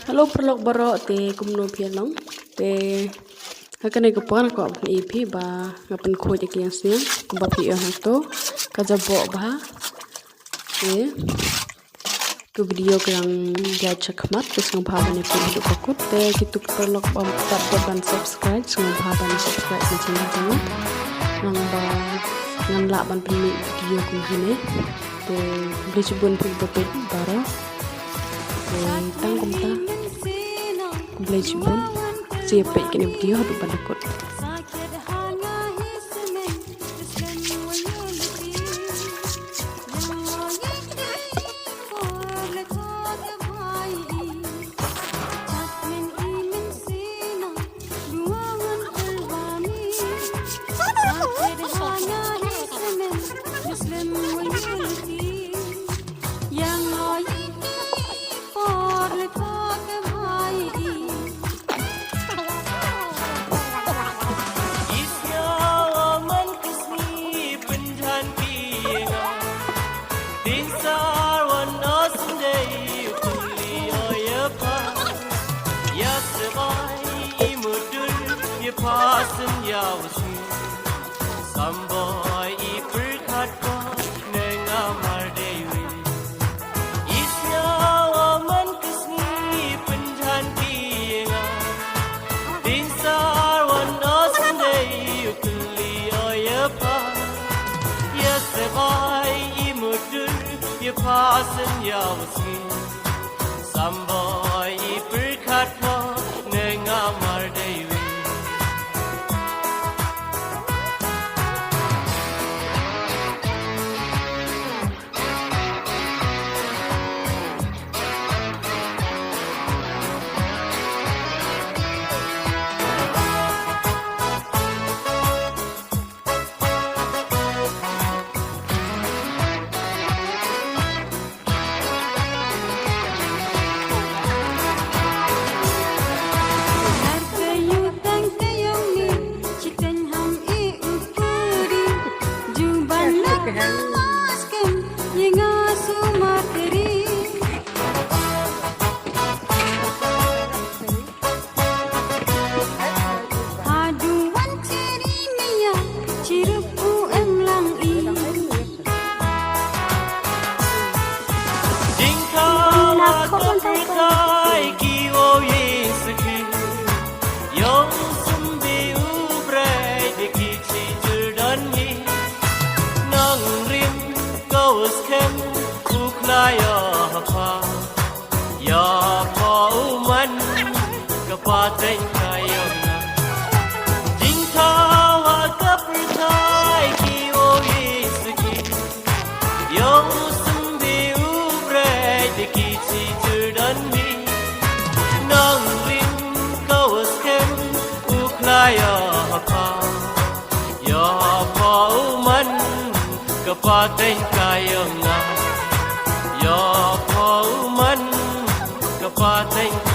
Halo perlok baro te kumno pialong te hakane kapan ko EP ba ngapen ko je kian siang kumba pi to kajabo ba te ke video yang dia cekmat terus ngabane ko hidup aku te gitu perlok bam tab ban subscribe ngabane subscribe di channel jangan nang ba ngan la ban peni video ko hine te beli cubun pun baro te tang kumta beli cubun siapa kini video habis pada kot Pasen yawasi samboy iperkat ko nengamar dewi isnya waman kesni penjan pienga dinsar wanos dei ukli oyapa ya sebai imudur ya pasen yawasi samboy iperkat ko nengamar dewi ya pauman kapaten kayona jingka wa kapertai ki o iski yong sumbi ubre de ki chi judan mi nang rim kawskem uklaya pa ya pauman kapaten kayona ya pauman kapaten